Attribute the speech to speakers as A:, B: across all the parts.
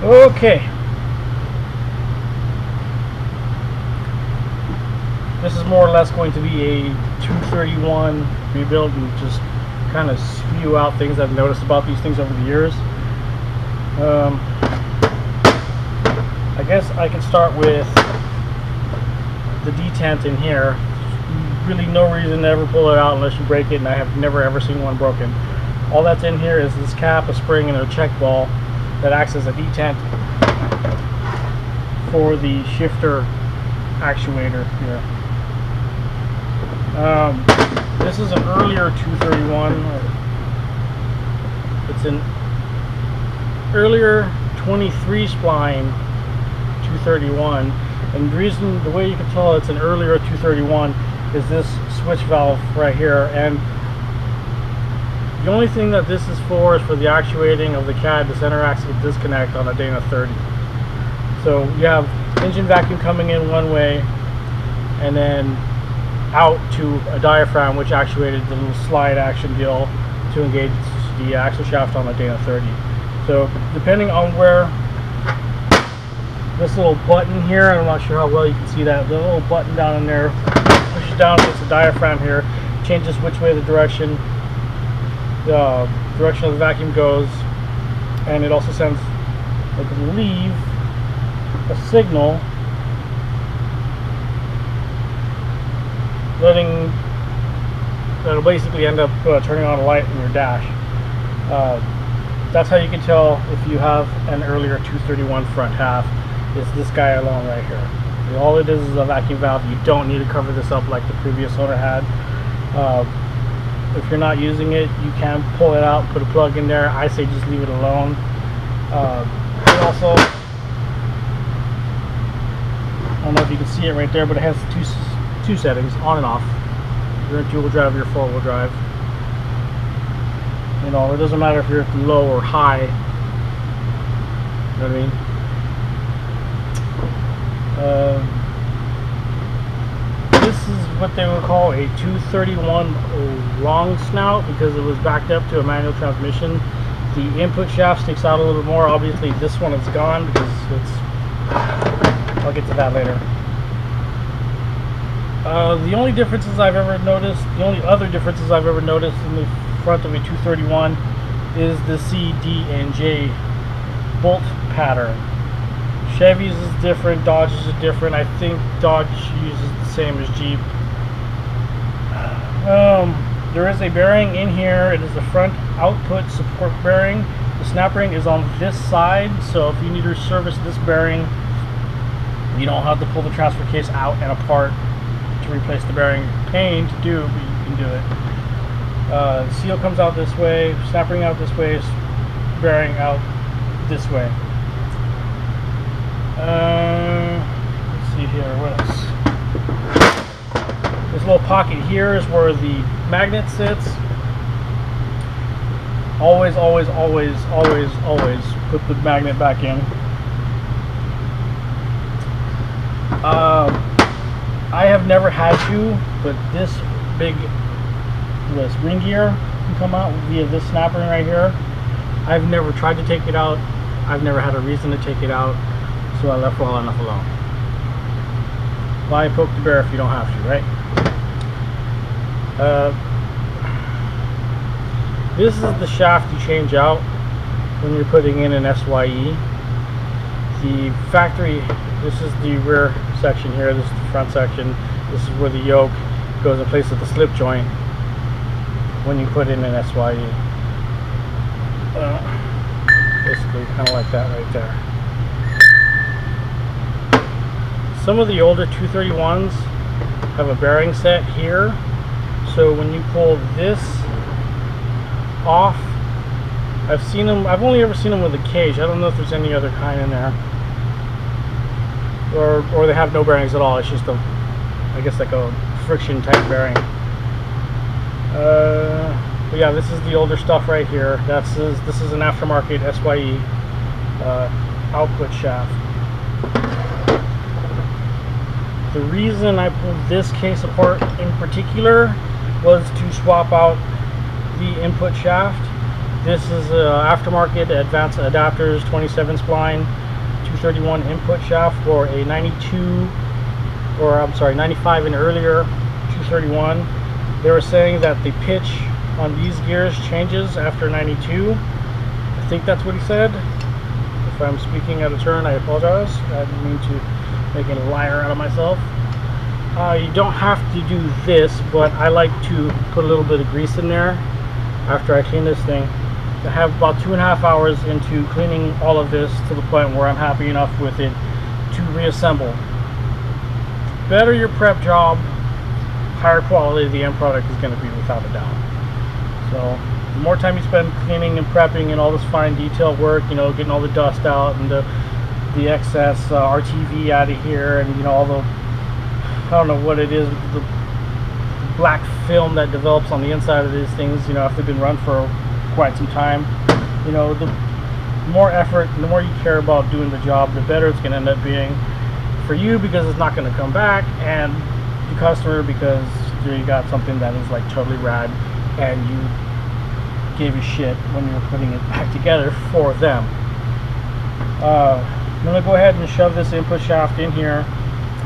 A: Okay. This is more or less going to be a 231 rebuild and just kind of spew out things I've noticed about these things over the years. I guess I can start with the detent in here. Really no reason to ever pull it out unless you break it, and I have never ever seen one broken. All that's in here is this cap, a spring, and a check ball that acts as a detent for the shifter actuator here. This is an earlier 231. It's an earlier 23 spline 231, and the reason, the way you can tell it's an earlier 231 is this switch valve right here, and the only thing that this is for the actuating of the CAD, the center axle disconnect on a Dana 30. So you have engine vacuum coming in one way and then out to a diaphragm which actuated the little slide action deal to engage the axle shaft on a Dana 30. So depending on where this little button here, I'm not sure how well you can see that, the little button down in there pushes down against the diaphragm here, changes which way the direction of the vacuum goes, and it also sends, I believe, a signal that'll basically end up turning on a light in your dash. That's how you can tell if you have an earlier 231 front half. Is this guy alone right here. All it is a vacuum valve. You don't need to cover this up like the previous owner had. If you're not using it, you can pull it out, put a plug in there. I say just leave it alone. And also, I don't know if you can see it right there, but it has two settings, on and off. You're in two-wheel drive or you're four-wheel drive. You know, it doesn't matter if you're low or high. You know what I mean? This is what they would call a 231 long snout because it was backed up to a manual transmission. The input shaft sticks out a little bit more. Obviously this one is gone because I'll get to that later. The only differences I've ever noticed, the only other differences I've ever noticed in the front of a 231 is the C, D, and J bolt pattern. Chevy's is different, Dodge's is different. I think Dodge uses the same as Jeep. There is a bearing in here. It is the front output support bearing. The snap ring is on this side, so if you need to service this bearing, you don't have to pull the transfer case out and apart to replace the bearing. Pain to do, but you can do it. The seal comes out this way, snap ring out this way, bearing out this way. Let's see here, what else? This little pocket here is where the magnet sits. Always put the magnet back in. I have never had to, but this ring gear can come out via this snapper right here. I've never tried to take it out. I've never had a reason to take it out, so I left well enough alone. Why poke the bear if you don't have to, right? This is the shaft you change out when you're putting in an SYE. The factory, this is the rear section here, this is the front section. This is where the yoke goes in place of the slip joint when you put in an SYE. Basically kind of like that right there. Some of the older 231s have a bearing set here, so when you pull this off, I've only ever seen them with a cage. I don't know if there's any other kind in there, or they have no bearings at all. It's just I guess like a friction type bearing. But yeah, this is the older stuff right here. This is an aftermarket SYE output shaft. The reason I pulled this case apart in particular was to swap out the input shaft. This is aftermarket advanced adapters 27 spline 231 input shaft for a 95 and earlier 231. They were saying that the pitch on these gears changes after 92. I think that's what he said. If I'm speaking out of turn, I apologize. I didn't mean to make a liar out of myself. You don't have to do this, but I like to put a little bit of grease in there after I clean this thing. I have about 2.5 hours into cleaning all of this to the point where I'm happy enough with it to reassemble. Better your prep job, higher quality the end product is going to be, without a doubt. So the more time you spend cleaning and prepping and all this fine detail work, you know, getting all the dust out and the excess RTV out of here, and you know, all the, I don't know what it is, the black film that develops on the inside of these things, you know, after they've been run for quite some time. You know, the more effort and the more you care about doing the job, the better it's going to end up being for you, because it's not going to come back, and the customer, because you got something that is like totally rad and you gave a shit when you were putting it back together for them. I'm going to go ahead and shove this input shaft in here.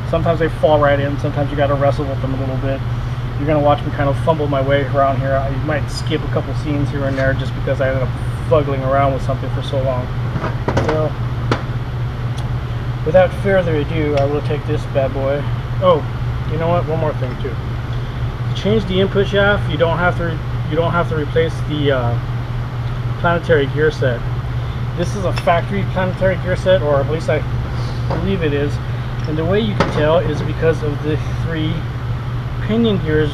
A: Sometimes they fall right in, sometimes you got to wrestle with them a little bit. You're going to watch me kind of fumble my way around here. I might skip a couple scenes here and there just because I ended up fuggling around with something for so long. So, without further ado, I will take this bad boy. Oh, you know what? One more thing too. To change the input shaft, you don't have to replace the planetary gear set. This is a factory planetary gear set, or at least I believe it is. And the way you can tell is because of the 3 pinion gears,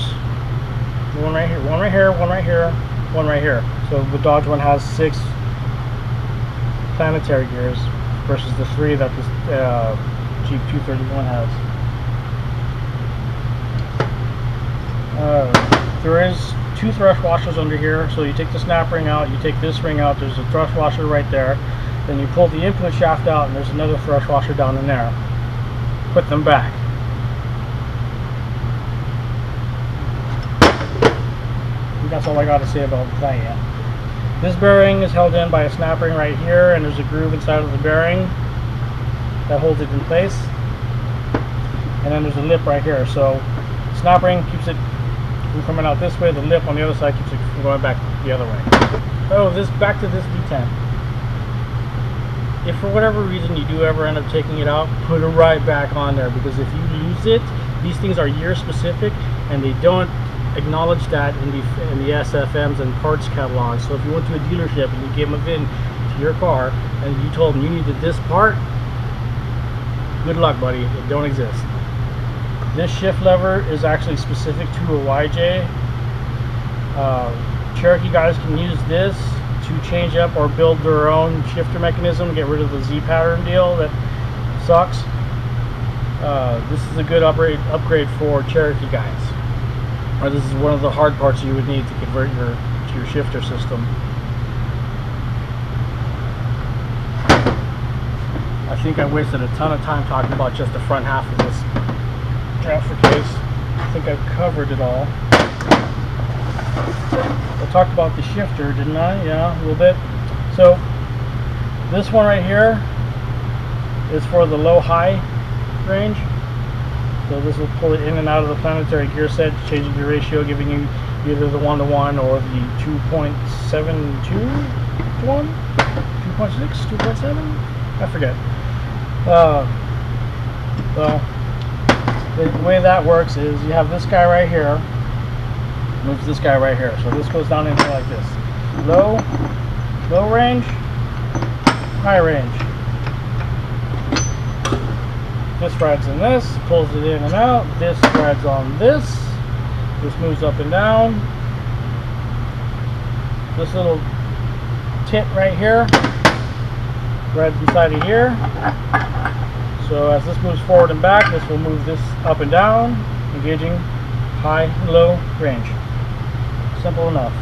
A: one right here, one right here, one right here, one right here. So the Dodge one has 6 planetary gears versus the 3 that this Jeep 231 has. There is 2 thrust washers under here, so you take the snap ring out, you take this ring out, there's a thrust washer right there, then you pull the input shaft out and there's another thrust washer down in there. Put them back. That's all I got to say about that. This bearing is held in by a snap ring right here, and there's a groove inside of the bearing that holds it in place, and then there's a lip right here. So snap ring keeps it from coming out this way, the lip on the other side keeps it from going back the other way. Oh, back to this detent. If for whatever reason you do ever end up taking it out, put it right back on there, because if you lose it, these things are year specific and they don't acknowledge that in the SFMs and parts catalogs. So if you went to a dealership and you gave them a VIN to your car and you told them you needed this part, good luck, buddy, it don't exist. This shift lever is actually specific to a YJ. Cherokee guys can use this to change up or build their own shifter mechanism, get rid of the Z pattern deal that sucks. This is a good upgrade for Cherokee guys. Or this is one of the hard parts you would need to convert to your shifter system. I think I wasted a ton of time talking about just the front half of this transfer case. I think I've covered it all. I talked about the shifter, didn't I? Yeah, a little bit. So this one right here is for the low-high range. So this will pull it in and out of the planetary gear set, changing the ratio, giving you either the 1-to-1 or the 2.7 to 1, 2.6, 2.7, I forget. Well, the way that works is you have this guy right here, moves this guy right here. So this goes down in here like this. Low range, high range. This rides in this, pulls it in and out. This rides on this. This moves up and down. This little tit right here rides inside of here. So as this moves forward and back, this will move this up and down, engaging high and low range. Simple enough.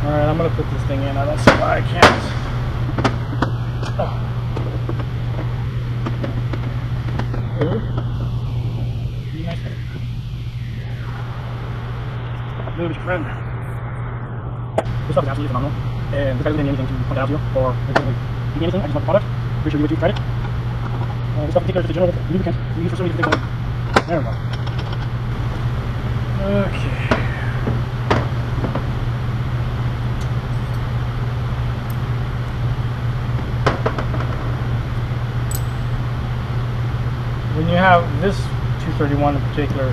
A: Alright, I'm going to put this thing in. I don't see why I can't. Oh. Move, friend. This stuff is absolutely phenomenal. And this guy doesn't give me anything to point out to you, or give me anything. I just love the product. Pretty sure you would too, tried it. This stuff in particular is a general lubricant used for so many different things. There we go. Okay. When you have this 231 in particular,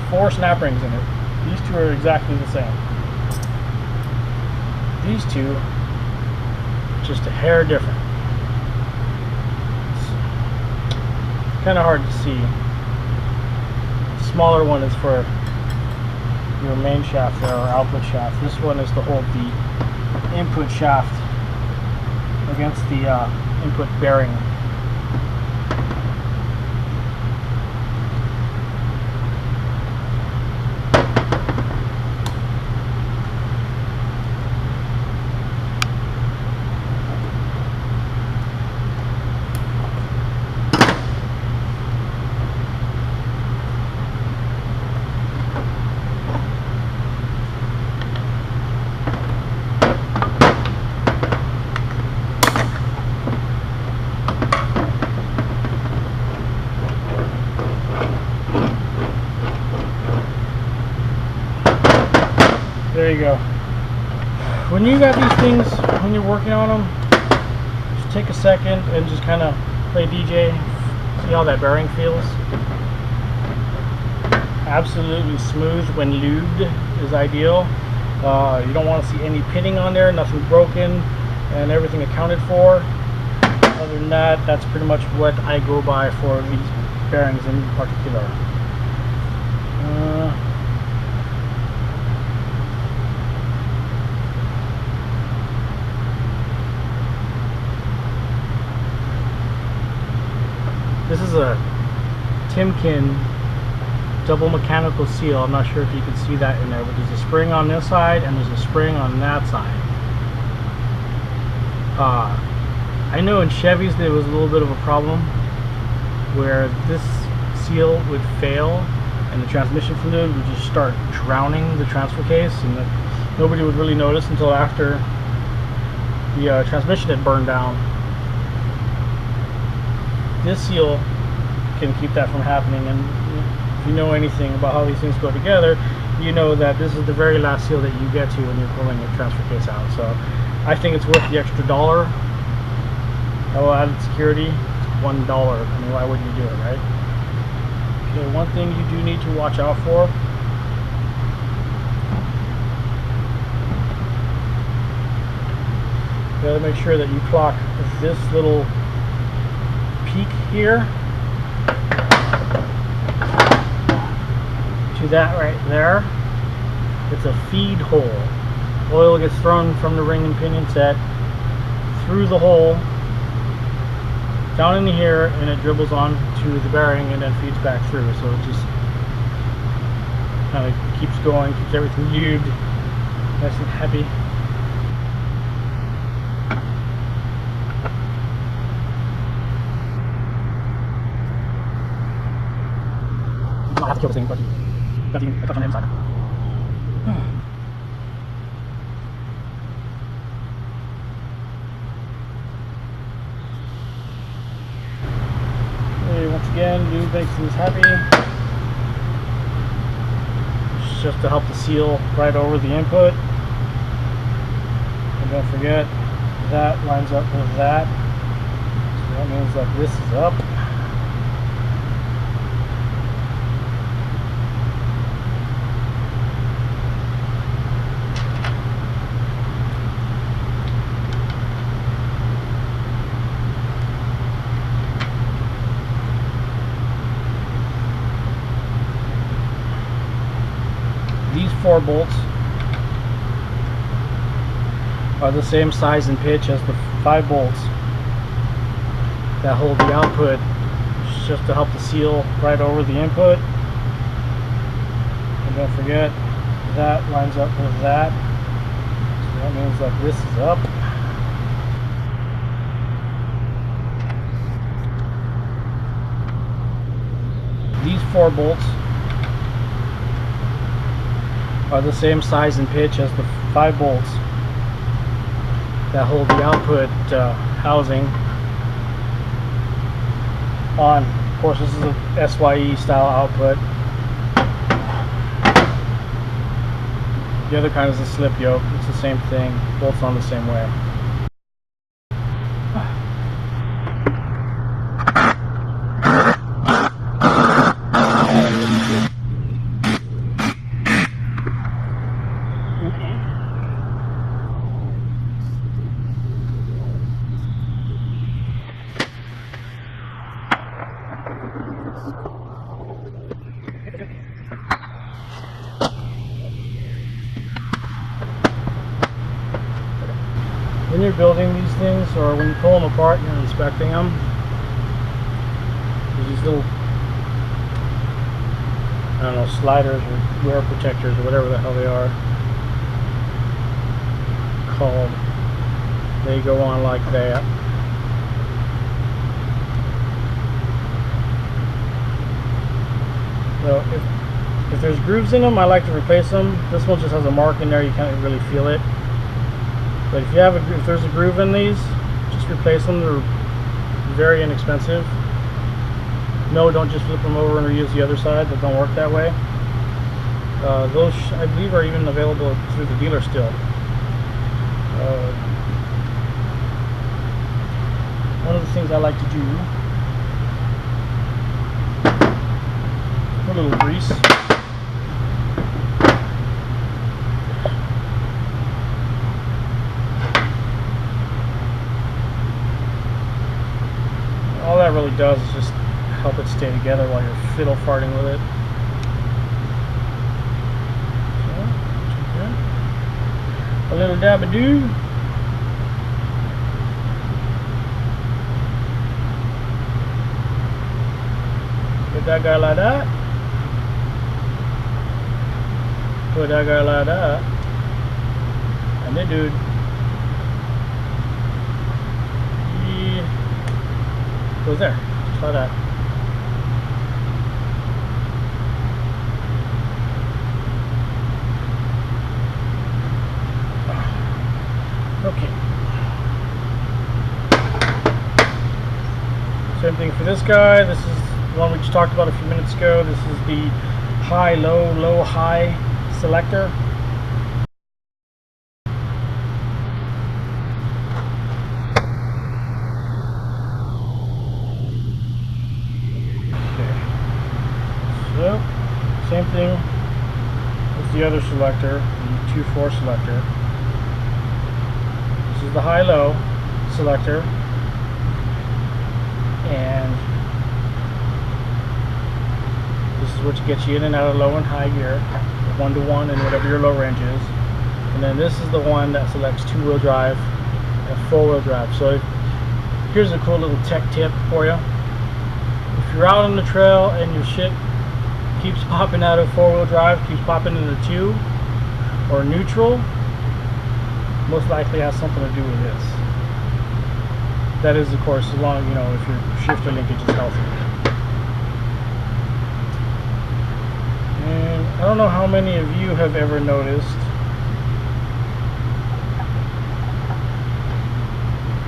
A: 4 snap rings in it. These two are exactly the same. These two, just a hair different. It's kind of hard to see. The smaller one is for your main shaft there, or output shaft. This one is to hold the input shaft against the input bearing. There you go. When you got these things, when you're working on them, just take a second and just kind of play DJ, see how that bearing feels. Absolutely smooth when lubed is ideal. You don't want to see any pitting on there, nothing broken, and everything accounted for. Other than that, that's pretty much what I go by for these bearings in particular. This is a Timken double mechanical seal. I'm not sure if you can see that in there, but there's a spring on this side and there's a spring on that side. I know in Chevys there was a little bit of a problem where this seal would fail and the transmission fluid would just start drowning the transfer case, and that nobody would really notice until after the transmission had burned down. This seal can keep that from happening, and if you know anything about how these things go together, you know that this is the very last seal that you get to when you're pulling your transfer case out. So I think it's worth the extra $1. That will add security. It's $1. I mean, why wouldn't you do it, right? Okay, one thing you do need to watch out for . You gotta make sure that you clock this little peak here to that right there. It's a feed hole. Oil gets thrown from the ring and pinion set through the hole down into here, and it dribbles on to the bearing and then feeds back through. So it just kind of keeps going, keeps everything lubed, nice and happy. I have to kill this thing, but got the touch on the inside. Okay, once again, lube makes things happy. It's just to help the seal right over the input. And don't forget, that lines up with that. So that means that this is up. These 4 bolts are the same size and pitch as the 5 bolts that hold the output, just to help the seal right over the input. And don't forget, that lines up with that. So that means that this is up. These 4 bolts are the same size and pitch as the 5 bolts that hold the output housing on. Of course, this is a SYE style output. The other kind is a slip yoke. It's the same thing, bolts on the same way. When you're building these things, or when you pull them apart and you're inspecting them, there's these little, I don't know, sliders or wear protectors or whatever the hell they are called. They go on like that. So if there's grooves in them, I like to replace them. This one just has a mark in there, you can't really feel it. But if there's a groove in these, just replace them. They're very inexpensive. No, don't just flip them over and reuse the other side. That don't work that way. Those, I believe, are even available through the dealer still. One of the things I like to do, a little grease. All that really does is just help it stay together while you're fiddle farting with it. So, a little dab-a-doo. Put that guy like that. Put that guy like that. And then, dude. Goes there, just like that. Okay. Same thing for this guy. This is the one we just talked about a few minutes ago. This is the high-low, low-high selector. So, same thing as the other selector, the 2-4 selector. This is the high-low selector, and this is what gets you in and out of low and high gear, 1-to-1 and whatever your low range is. And then this is the one that selects 2-wheel drive and 4-wheel drive. So here's a cool little tech tip for you. If you're out on the trail and your shit keeps popping out of 4-wheel drive, keeps popping into 2 or neutral, most likely has something to do with this. That is, of course, as long, you know, if your shifter linkage is healthy. And I don't know how many of you have ever noticed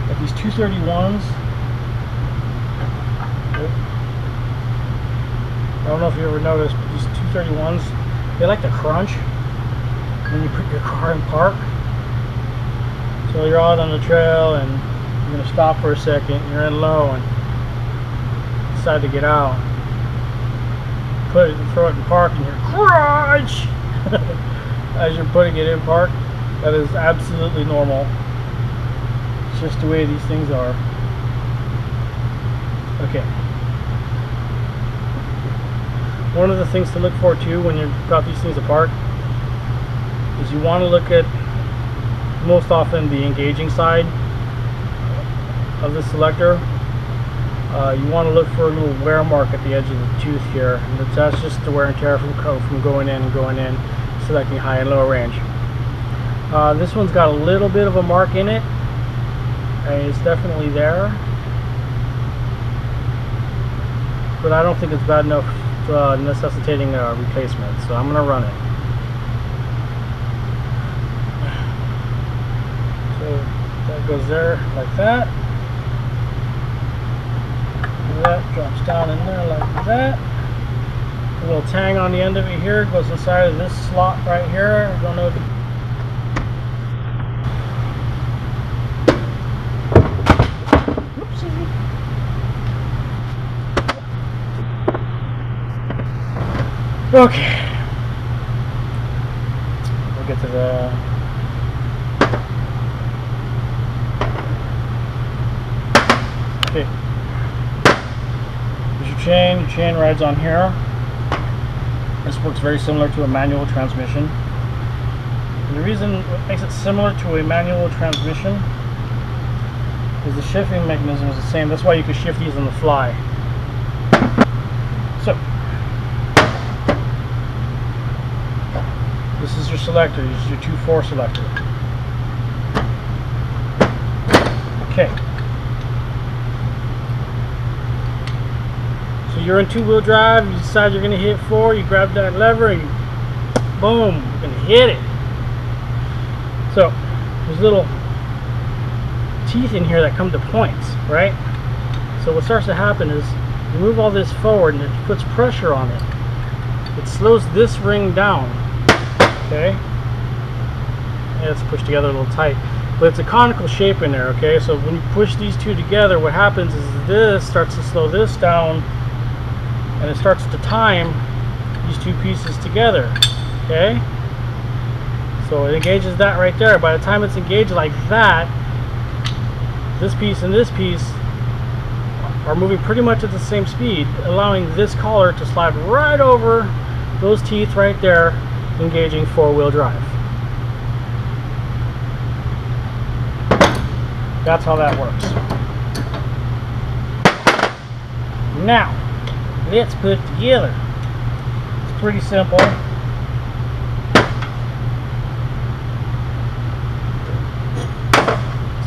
A: that these 231s, I don't know if you ever noticed, but these 231s, they like to crunch when you put your car in park. So you're out on the trail and you're going to stop for a second, you're in low and decide to get out. Put it and throw it in park and you're crunch as you're putting it in park. That is absolutely normal. It's just the way these things are. Okay. One of the things to look for too when you've got these things apart is you want to look at most often the engaging side of the selector. You want to look for a little wear mark at the edge of the tooth here, and that's just the wear and tear from going in and going in, selecting high and low range. This one's got a little bit of a mark in it, and it's definitely there, but I don't think it's bad enough necessitating a replacement, so I'm going to run it. goes there like that. That drops down in there like that. A little tang on the end of it here goes inside of this slot right here. I don't know if it... Oopsie. Okay. We'll get to the... Okay. Here's your chain. Your chain rides on here. This works very similar to a manual transmission. And the reason what makes it similar to a manual transmission is the shifting mechanism is the same. That's why you can shift these on the fly. So, this is your selector. This is your 2-4 selector. Okay. So you're in 2-wheel drive, you decide you're going to hit 4, you grab that lever and boom, you're going to hit it. So there's little teeth in here that come to points, right? So what starts to happen is you move all this forward and it puts pressure on it. It slows this ring down, okay? Yeah, it's pushed together a little tight. But it's a conical shape in there, okay? So when you push these two together, what happens is this starts to slow this down and it starts to time these two pieces together, okay? So it engages that right there. By the time it's engaged like that, this piece and this piece are moving pretty much at the same speed, allowing this collar to slide right over those teeth right there, engaging 4-wheel drive. That's how that works. Now, let's put it together. It's pretty simple.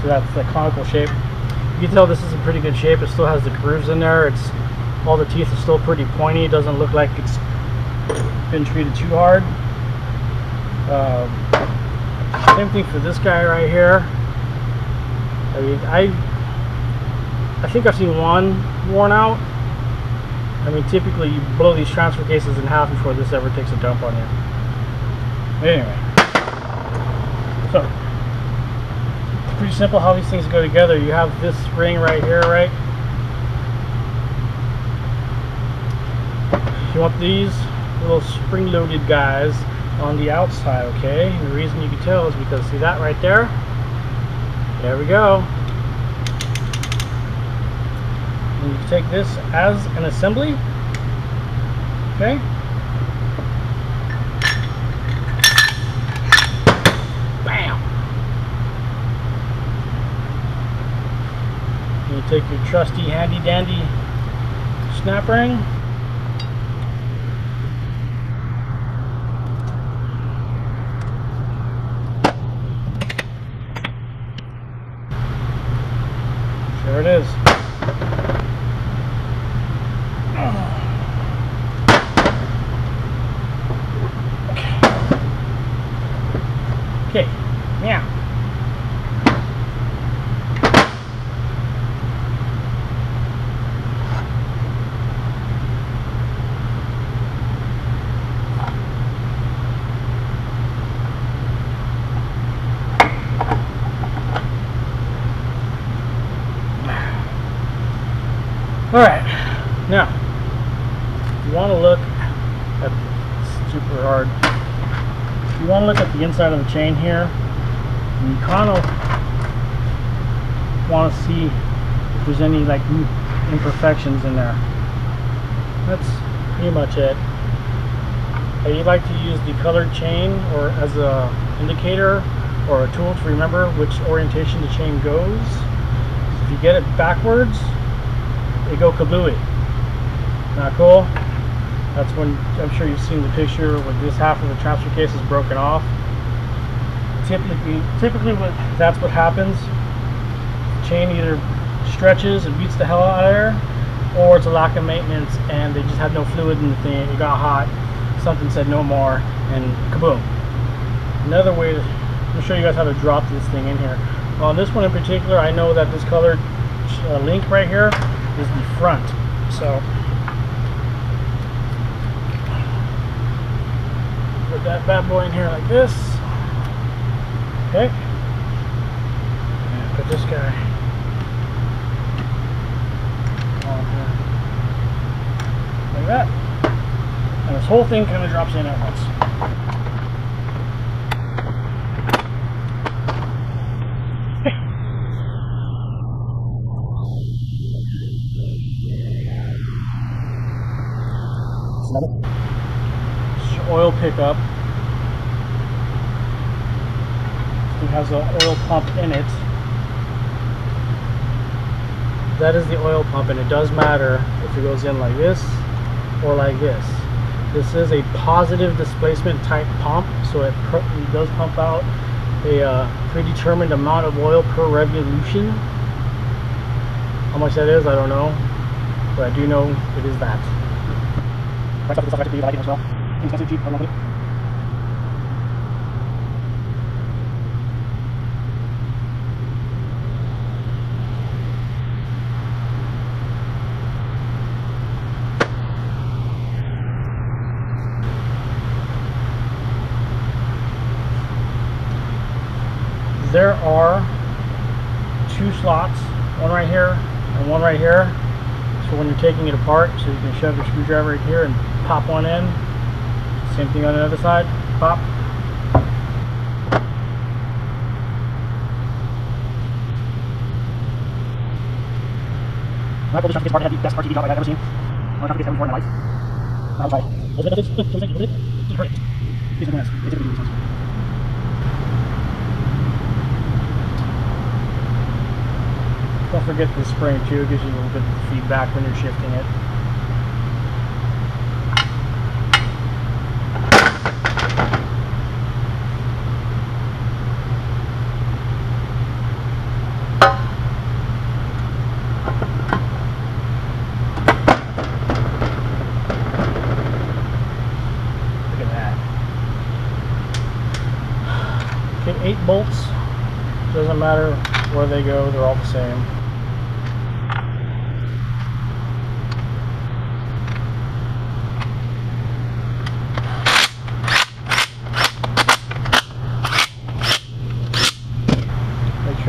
A: So that's the conical shape. You can tell this is a pretty good shape. It still has the grooves in there. It's all the teeth are still pretty pointy. It doesn't look like it's been treated too hard. Same thing for this guy right here. I mean, I think I've seen one worn out. I mean, typically you blow these transfer cases in half before this ever takes a dump on you. Anyway, so it's pretty simple how these things go together. You have this ring right here, right? You want these little spring-loaded guys on the outside, okay? And the reason you can tell is because, see that right there? There we go. And you take this as an assembly, okay? Bam! And you take your trusty handy-dandy snap ring. There it is. Okay, now alright, now you want to look at super hard. You want to look at the inside of the chain here, and you kind of want to see if there's any like imperfections in there. That's pretty much it. You like to use the colored chain or as a indicator or a tool to remember which orientation the chain goes. If you get it backwards, they go kablooey. Not cool? That's when, I'm sure you've seen the picture where this half of the transfer case is broken off. Typically that's what happens. The chain either stretches and beats the hell out of there, or it's a lack of maintenance and they just had no fluid in the thing, it got hot, something said no more, and kaboom. Another way to, I'm show you guys how to drop this thing in here. On this one in particular, I know that this colored link right here is the front. So put that bad boy in here like this. Okay. And put this guy on here like that. And this whole thing kind of drops in at once. Oil pickup. It has an oil pump in it. That is the oil pump, and it does matter if it goes in like this or like this. This is a positive displacement type pump, so it does pump out a predetermined amount of oil per revolution. How much that is, I don't know, but I do know it is that. Price up this stuff I like it as well. Inexpensive, cheap, I love it. There are two slots, one right here and one right here. So when you're taking it apart, so you can shove your screwdriver right here and pop one in. Same thing on the other side, pop. My position is part of the best RTD job I've ever seen. I'm not going to get that before in my life. I'll try. Don't forget the spring too, it gives you a little bit of feedback when you're shifting it. Look at that. Okay, 8 bolts. Doesn't matter where they go, they're all the same.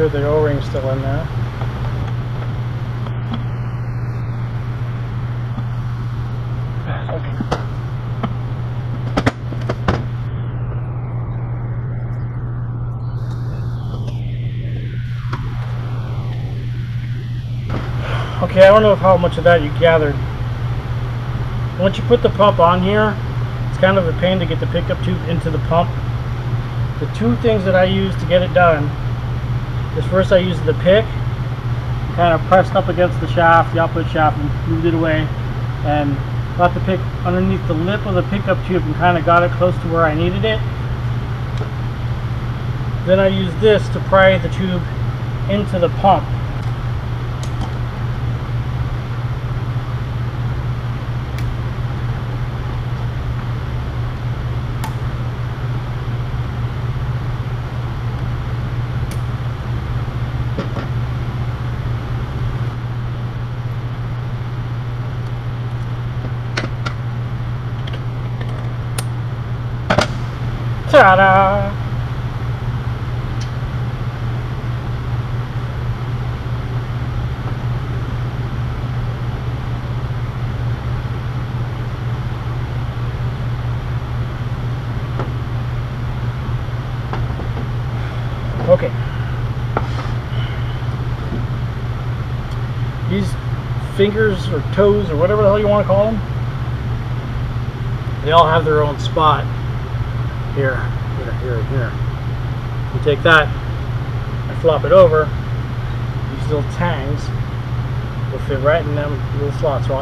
A: The O-ring's still in there. Okay. Okay, I don't know how much of that you gathered. Once you put the pump on here, it's kind of a pain to get the pickup tube into the pump. The two things that I use to get it done is first I used the pick, kind of pressed up against the shaft, the output shaft, and moved it away, and got the pick underneath the lip of the pickup tube and kind of got it close to where I needed it. Then I used this to pry the tube into the pump. Ta-da! Okay. These fingers or toes or whatever the hell you want to call them, they all have their own spot. Here. You take that and flop it over, these little tangs will fit right in them little slots. You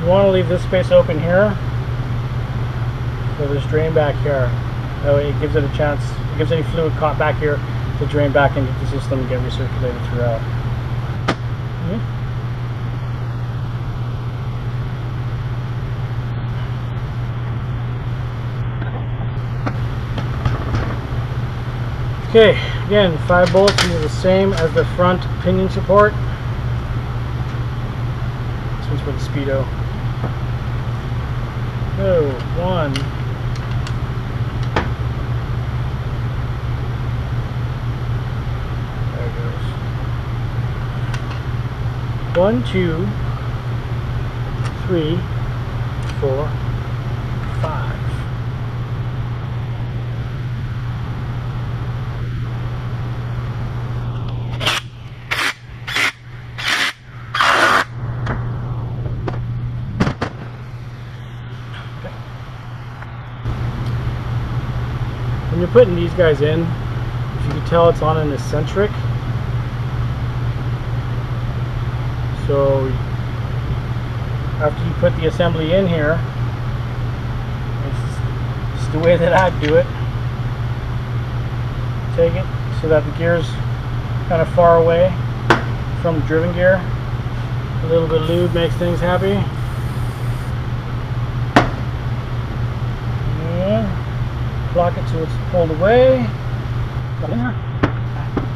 A: want to leave this space open here for this drain back here. That way it gives it a chance, it gives any fluid caught back here to drain back into the system and get recirculated throughout. Okay, again, 5 bolts. These are the same as the front pinion support. This one's for the Speedo. So, 1. There it goes. 1, 2, 3, 4, 5. When you're putting these guys in, if you can tell, it's on an eccentric. So after you put the assembly in here, it's the way that I do it. Take it so that the gear's kind of far away from the driven gear. A little bit of lube makes things happy. Block it so it's pulled away. Got in there.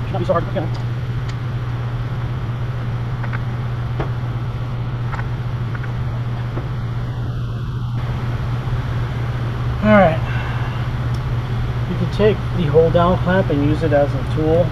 A: Should not be so hard to get in. Alright. You can take the hold down clamp and use it as a tool